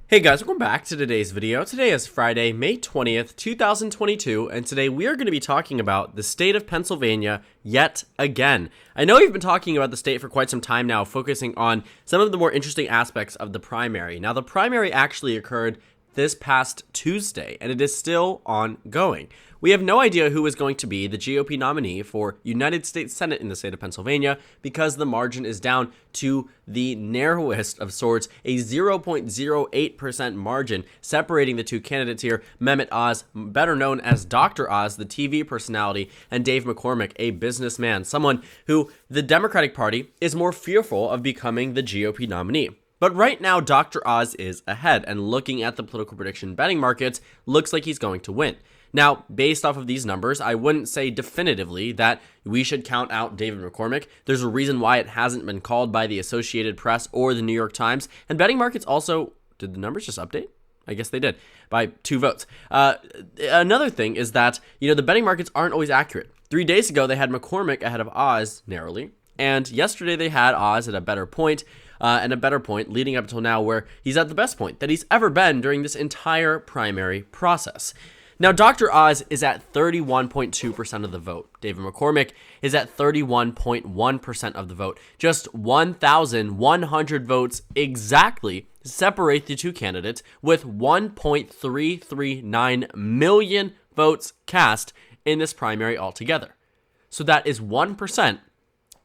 Hey guys, welcome back to today's video. Today is Friday, May 20th, 2022, and today we are going to be talking about the state of Pennsylvania yet again. I know we've been talking about the state for quite some time now, focusing on some of the more interesting aspects of the primary. Now, the primary actually occurred this past Tuesday, and it is still ongoing. We have no idea who is going to be the GOP nominee for United States Senate in the state of Pennsylvania because the margin is down to the narrowest of sorts, a 0.08% margin separating the two candidates here, Mehmet Oz, better known as Dr. Oz, the TV personality, and Dave McCormick, a businessman, someone who the Democratic Party is more fearful of becoming the GOP nominee. But right now, Dr. Oz is ahead, and looking at the political prediction betting markets, looks like he's going to win. Now, based off of these numbers, I wouldn't say definitively that we should count out David McCormick. There's a reason why it hasn't been called by the Associated Press or the New York Times. And betting markets also, did the numbers just update? I guess they did, by 2 votes. Another thing is that, the betting markets aren't always accurate. 3 days ago, they had McCormick ahead of Oz narrowly. And yesterday, they had Oz at a better point. And a better point leading up until now where he's at the best point that he's ever been during this entire primary process. Now, Dr. Oz is at 31.2% of the vote. David McCormick is at 31.1% of the vote. Just 1,100 votes exactly separate the two candidates, with 1.339 million votes cast in this primary altogether. So that is 1%.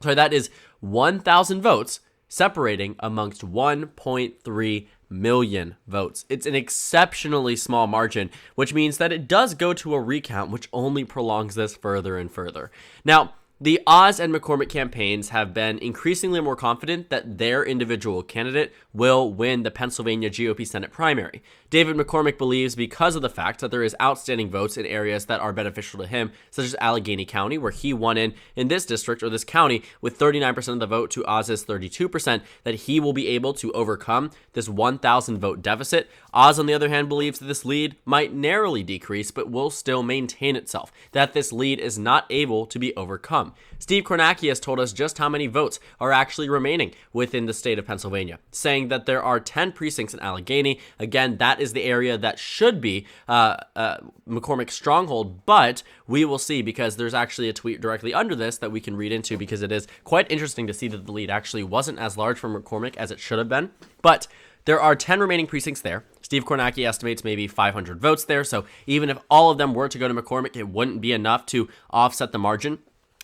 That is 1,000 votes separating amongst 1.3 million votes. It's an exceptionally small margin, which means that it does go to a recount, which only prolongs this further and further. Now, the Oz and McCormick campaigns have been increasingly more confident that their individual candidate will win the Pennsylvania GOP Senate primary. David McCormick believes because of the fact that there is outstanding votes in areas that are beneficial to him, such as Allegheny County, where he won in this district or this county with 39% of the vote to Oz's 32%, that he will be able to overcome this 1,000 vote deficit. Oz, on the other hand, believes that this lead might narrowly decrease, but will still maintain itself, that this lead is not able to be overcome. Steve Kornacki has told us just how many votes are actually remaining within the state of Pennsylvania, saying that there are 10 precincts in Allegheny. Again, that is the area that should be McCormick's stronghold, but we will see, because there's actually a tweet directly under this that we can read into, because it is quite interesting to see that the lead actually wasn't as large for McCormick as it should have been. But there are 10 remaining precincts there. Steve Kornacki estimates maybe 500 votes there, so even if all of them were to go to McCormick, it wouldn't be enough to offset the margin.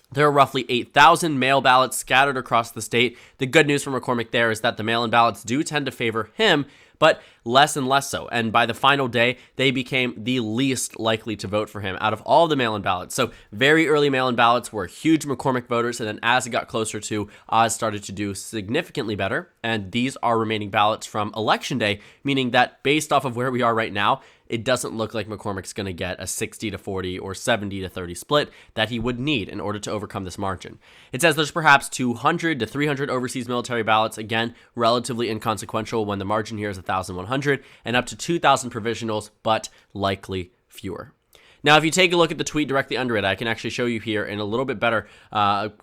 There are roughly 8,000 mail ballots scattered across the state. The good news for McCormick there is that the mail-in ballots do tend to favor him, but less and less so. And by the final day, they became the least likely to vote for him out of all the mail-in ballots. So very early mail-in ballots were huge McCormick voters, and then as it got closer to, Oz started to do significantly better. And these are remaining ballots from Election Day, meaning that based off of where we are right now, it doesn't look like McCormick's going to get a 60-40 or 70-30 split that he would need in order to overcome this margin. It says there's perhaps 200 to 300 overseas military ballots, again, relatively inconsequential when the margin here is 1,100, and up to 2,000 provisionals, but likely fewer. Now, if you take a look at the tweet directly under it, I can actually show you here in a little bit better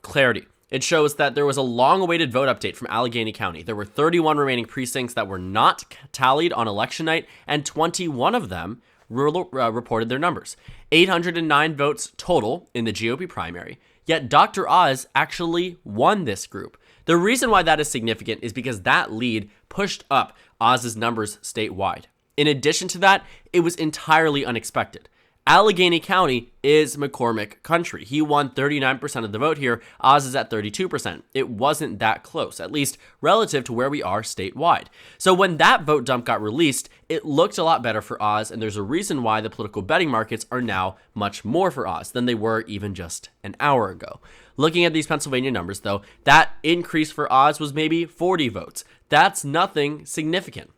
clarity. It shows that there was a long-awaited vote update from Allegheny County. There were 31 remaining precincts that were not tallied on election night, and 21 of them reported their numbers. 809 votes total in the GOP primary, yet Dr. Oz actually won this group. The reason why that is significant is because that lead pushed up Oz's numbers statewide. In addition to that, it was entirely unexpected. Allegheny County is McCormick country. He won 39% of the vote here. Oz is at 32%. It wasn't that close, at least relative to where we are statewide. So when that vote dump got released, it looked a lot better for Oz, and there's a reason why the political betting markets are now much more for Oz than they were even just an hour ago. Looking at these Pennsylvania numbers, though, that increase for Oz was maybe 40 votes. That's nothing significant.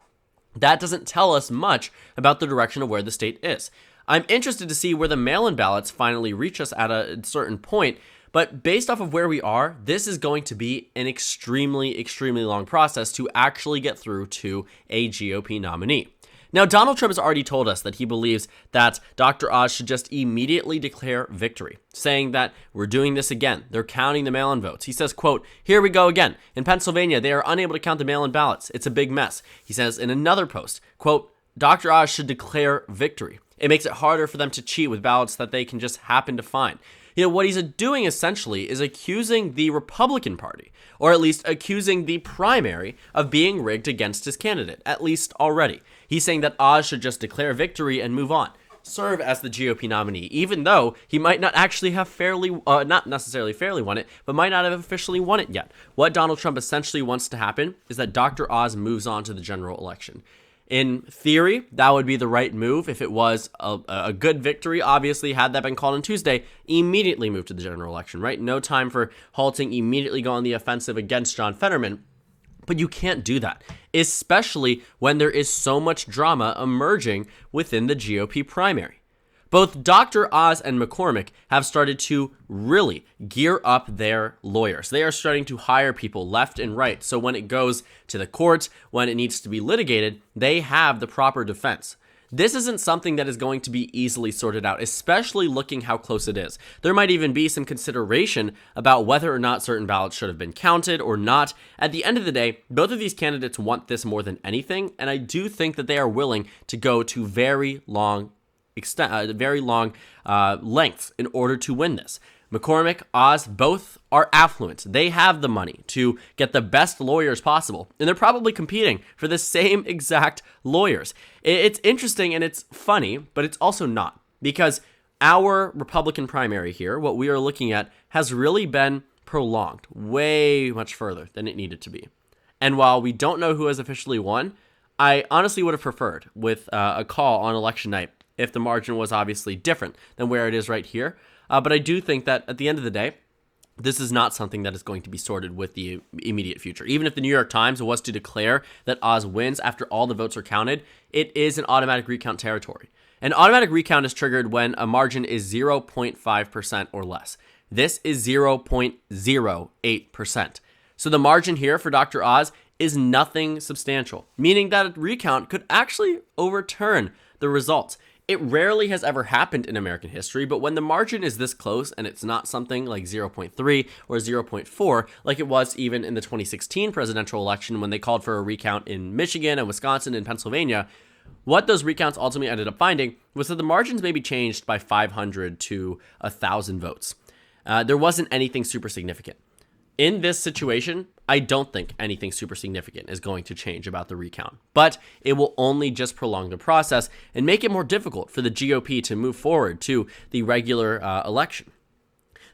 That doesn't tell us much about the direction of where the state is. I'm interested to see where the mail-in ballots finally reach us at a certain point, but based off of where we are, this is going to be an extremely long process to actually get through to a GOP nominee. Now, Donald Trump has already told us that he believes that Dr. Oz should just immediately declare victory, saying that we're doing this again. They're counting the mail-in votes. He says, quote, "Here we go again. In Pennsylvania, they are unable to count the mail-in ballots. It's a big mess." He says in another post, quote, "Dr. Oz should declare victory. It makes it harder for them to cheat with ballots that they can just happen to find." What he's doing essentially is accusing the Republican Party, or at least accusing the primary, of being rigged against his candidate, at least already. He's saying that Oz should just declare victory and move on, serve as the GOP nominee, even though he might not actually have not necessarily fairly won it, but might not have officially won it yet. What Donald Trump essentially wants to happen is that Dr. Oz moves on to the general election. In theory, that would be the right move if it was a good victory. Obviously, had that been called on Tuesday, immediately move to the general election, right? No time for halting, immediately go on the offensive against John Fetterman. But you can't do that, especially when there is so much drama emerging within the GOP primary. Both Dr. Oz and McCormick have started to really gear up their lawyers. They are starting to hire people left and right. So when it goes to the courts, when it needs to be litigated, they have the proper defense. This isn't something that is going to be easily sorted out, especially looking how close it is. There might even be some consideration about whether or not certain ballots should have been counted or not. At the end of the day, both of these candidates want this more than anything, and I do think that they are willing to go to very long lengths in order to win this. McCormick, Oz, both are affluent. They have the money to get the best lawyers possible, and they're probably competing for the same exact lawyers. It's interesting and it's funny, but it's also not, because our Republican primary here, what we are looking at, has really been prolonged way much further than it needed to be. And while we don't know who has officially won, I honestly would have preferred with a call on election night if the margin was obviously different than where it is right here. But I do think that at the end of the day, this is not something that is going to be sorted with the immediate future. Even if the New York Times was to declare that Oz wins after all the votes are counted, it is an automatic recount territory. An automatic recount is triggered when a margin is 0.5% or less. This is 0.08%. So the margin here for Dr. Oz is nothing substantial, meaning that a recount could actually overturn the results. It rarely has ever happened in American history, but when the margin is this close and it's not something like 0.3 or 0.4, like it was even in the 2016 presidential election when they called for a recount in Michigan and Wisconsin and Pennsylvania, what those recounts ultimately ended up finding was that the margins may be changed by 500 to 1,000 votes. There wasn't anything super significant. In this situation, I don't think anything super significant is going to change about the recount, but it will only just prolong the process and make it more difficult for the GOP to move forward to the regular election.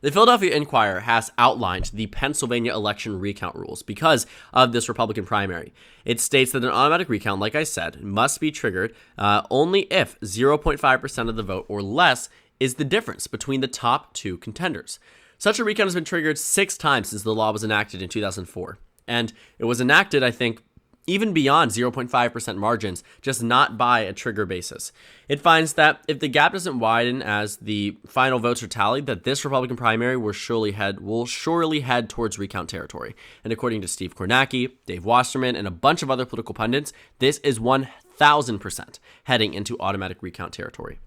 The Philadelphia Inquirer has outlined the Pennsylvania election recount rules because of this Republican primary. It states that an automatic recount, like I said, must be triggered only if 0.5% of the vote or less is the difference between the top two contenders. Such a recount has been triggered 6 times since the law was enacted in 2004. And it was enacted, I think, even beyond 0.5% margins, just not by a trigger basis. It finds that if the gap doesn't widen as the final votes are tallied, that this Republican primary will surely head towards recount territory. And according to Steve Kornacki, Dave Wasserman, and a bunch of other political pundits, this is 1,000% heading into automatic recount territory.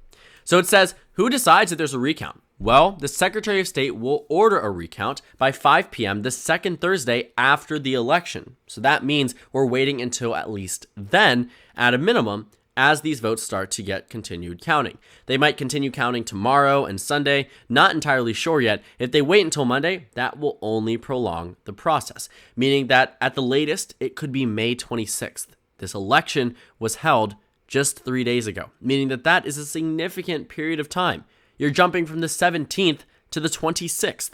So it says, who decides if there's a recount? Well, the Secretary of State will order a recount by 5 p.m. the second Thursday after the election. So that means we're waiting until at least then, at a minimum, as these votes start to get continued counting. They might continue counting tomorrow and Sunday, not entirely sure yet. If they wait until Monday, that will only prolong the process, meaning that at the latest, it could be May 26th. This election was held just 3 days ago, meaning that that is a significant period of time. You're jumping from the 17th to the 26th.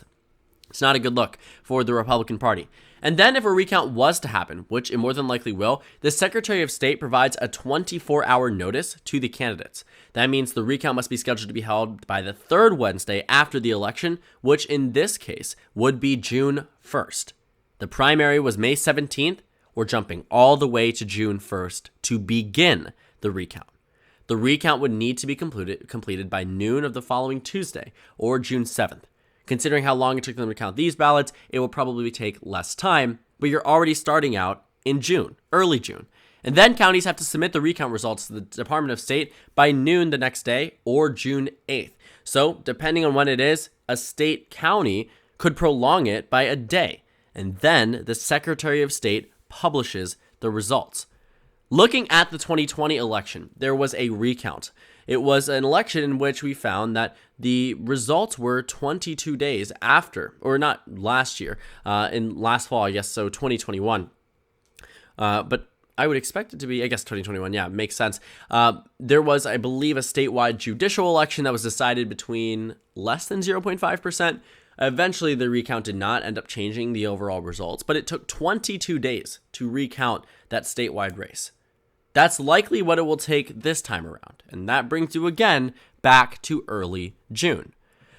It's not a good look for the Republican Party. And then if a recount was to happen, which it more than likely will, the Secretary of State provides a 24-hour notice to the candidates. That means the recount must be scheduled to be held by the third Wednesday after the election, which in this case would be June 1st. The primary was May 17th. We're jumping all the way to June 1st to begin the recount. The recount would need to be completed by noon of the following Tuesday, or June 7th. Considering how long it took them to count these ballots, it will probably take less time, but you're already starting out in June, early June. And then counties have to submit the recount results to the Department of State by noon the next day or June 8th. So, depending on when it is, a state county could prolong it by a day. And then the Secretary of State publishes the results. Looking at the 2020 election, there was a recount. It was an election in which we found that the results were 22 days after, or not last year, in last fall, I guess, so 2021. But I would expect it to be, I guess, 2021. Yeah, makes sense. There was, I believe, a statewide judicial election that was decided between less than 0.5%. Eventually, the recount did not end up changing the overall results, but it took 22 days to recount that statewide race. That's likely what it will take this time around, and that brings you again back to early June.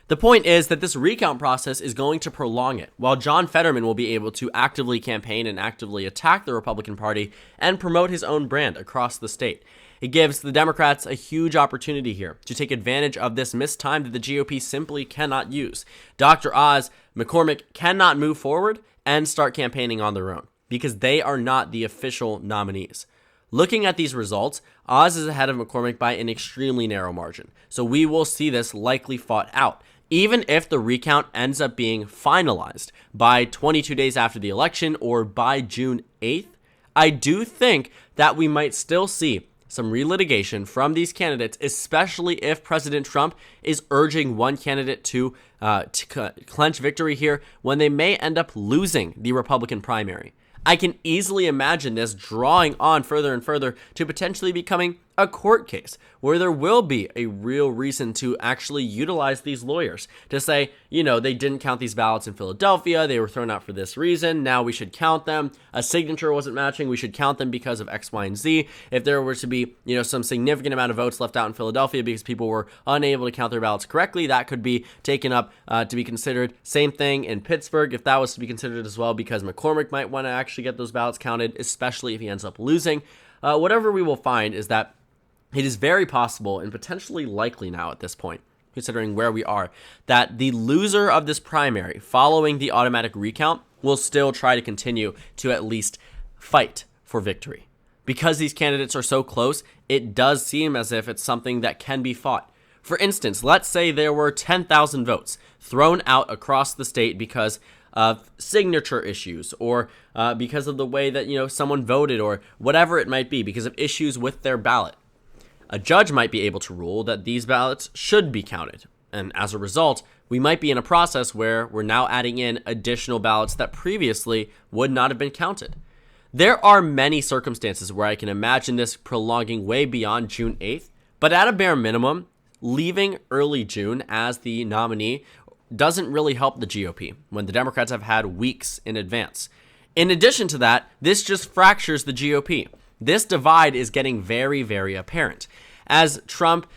The point is that this recount process is going to prolong it, while John Fetterman will be able to actively campaign and actively attack the Republican Party and promote his own brand across the state. It gives the Democrats a huge opportunity here to take advantage of this missed time that the GOP simply cannot use. Dr. Oz, McCormick cannot move forward and start campaigning on their own because they are not the official nominees. Looking at these results, Oz is ahead of McCormick by an extremely narrow margin, so we will see this likely fought out. Even if the recount ends up being finalized by 22 days after the election or by June 8th, I do think that we might still see some relitigation from these candidates, especially if President Trump is urging one candidate to clinch victory here when they may end up losing the Republican primary. I can easily imagine this drawing on further and further to potentially becoming a court case where there will be a real reason to actually utilize these lawyers to say, they didn't count these ballots in Philadelphia. They were thrown out for this reason. Now we should count them. A signature wasn't matching. We should count them because of X, Y, and Z. If there were to be, some significant amount of votes left out in Philadelphia because people were unable to count their ballots correctly, that could be taken up to be considered. Same thing in Pittsburgh, if that was to be considered as well, because McCormick might want to actually get those ballots counted, especially if he ends up losing. Whatever we will find is that it is very possible and potentially likely now at this point, considering where we are, that the loser of this primary following the automatic recount will still try to continue to at least fight for victory. Because these candidates are so close, it does seem as if it's something that can be fought. For instance, let's say there were 10,000 votes thrown out across the state because of signature issues or because of the way that, someone voted or whatever it might be, because of issues with their ballot. A judge might be able to rule that these ballots should be counted, and as a result, we might be in a process where we're now adding in additional ballots that previously would not have been counted. There are many circumstances where I can imagine this prolonging way beyond June 8th, but at a bare minimum, leaving early June as the nominee doesn't really help the GOP when the Democrats have had weeks in advance. In addition to that, this just fractures the GOP. This divide is getting very, very apparent. As Trump,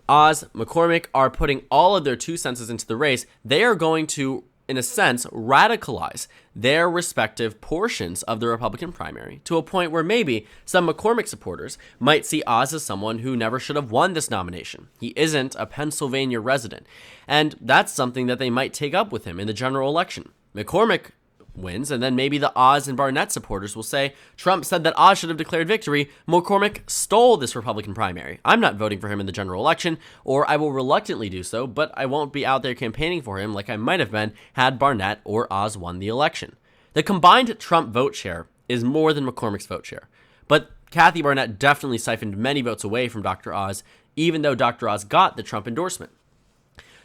Oz, McCormick are putting all of their 2 cents into the race, they are going to, in a sense, radicalize their respective portions of the Republican primary to a point where maybe some McCormick supporters might see Oz as someone who never should have won this nomination. He isn't a Pennsylvania resident, and that's something that they might take up with him in the general election. McCormick wins, and then maybe the Oz and Barnett supporters will say, Trump said that Oz should have declared victory. McCormick stole this Republican primary. I'm not voting for him in the general election, or I will reluctantly do so, but I won't be out there campaigning for him like I might have been had Barnett or Oz won the election. The combined Trump vote share is more than McCormick's vote share, but Kathy Barnett definitely siphoned many votes away from Dr. Oz, even though Dr. Oz got the Trump endorsement.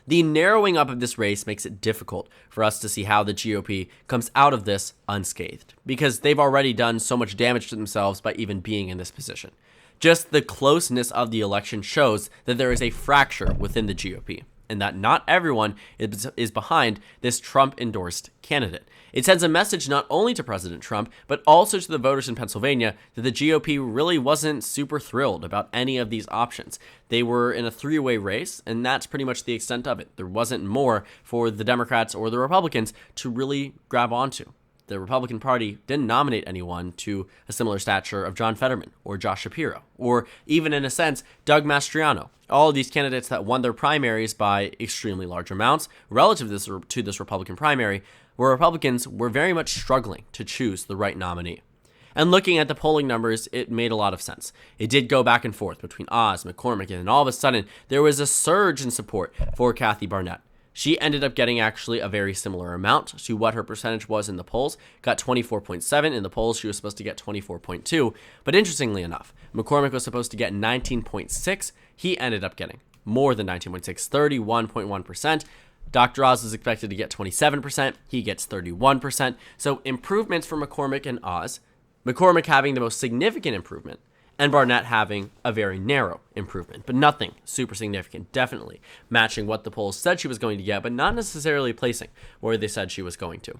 The narrowing up of this race makes it difficult for us to see how the GOP comes out of this unscathed, because they've already done so much damage to themselves by even being in this position. Just the closeness of the election shows that there is a fracture within the GOP, and that not everyone is behind this Trump-endorsed candidate. It sends a message not only to President Trump, but also to the voters in Pennsylvania that the GOP really wasn't super thrilled about any of these options. They were in a three-way race, and that's pretty much the extent of it. There wasn't more for the Democrats or the Republicans to really grab onto. The Republican Party didn't nominate anyone to a similar stature of John Fetterman or Josh Shapiro, or even in a sense, Doug Mastriano. All of these candidates that won their primaries by extremely large amounts relative to this Republican primary, where Republicans were very much struggling to choose the right nominee. And looking at the polling numbers, it made a lot of sense. It did go back and forth between Oz, McCormick, and then all of a sudden, there was a surge in support for Kathy Barnett. She ended up getting actually a very similar amount to what her percentage was in the polls. Got 24.7 in the polls. She was supposed to get 24.2. But interestingly enough, McCormick was supposed to get 19.6. He ended up getting more than 19.6, 31.1%. Dr. Oz was expected to get 27%. He gets 31%. So improvements for McCormick and Oz. McCormick having the most significant improvement, and Barnett having a very narrow improvement, but nothing super significant, definitely matching what the polls said she was going to get, but not necessarily placing where they said she was going to.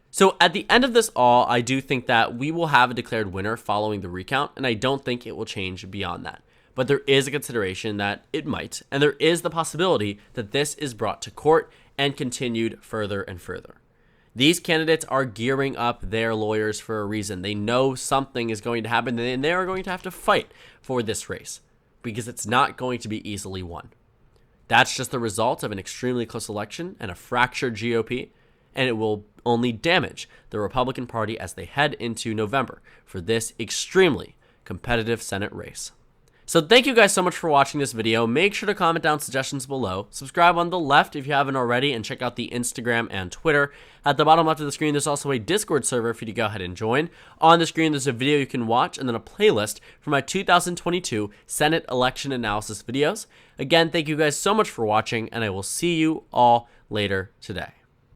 So at the end of this all, I do think that we will have a declared winner following the recount, and I don't think it will change beyond that. But there is a consideration that it might, and there is the possibility that this is brought to court and continued further and further. These candidates are gearing up their lawyers for a reason. They know something is going to happen, and they are going to have to fight for this race because it's not going to be easily won. That's just the result of an extremely close election and a fractured GOP, and it will only damage the Republican Party as they head into November for this extremely competitive Senate race. So thank you guys so much for watching this video. Make sure to comment down suggestions below. Subscribe on the left if you haven't already, and check out the Instagram and Twitter. At the bottom left of the screen, there's also a Discord server for you to go ahead and join. On the screen, there's a video you can watch, and then a playlist for my 2022 Senate election analysis videos. Again, thank you guys so much for watching, and I will see you all later today.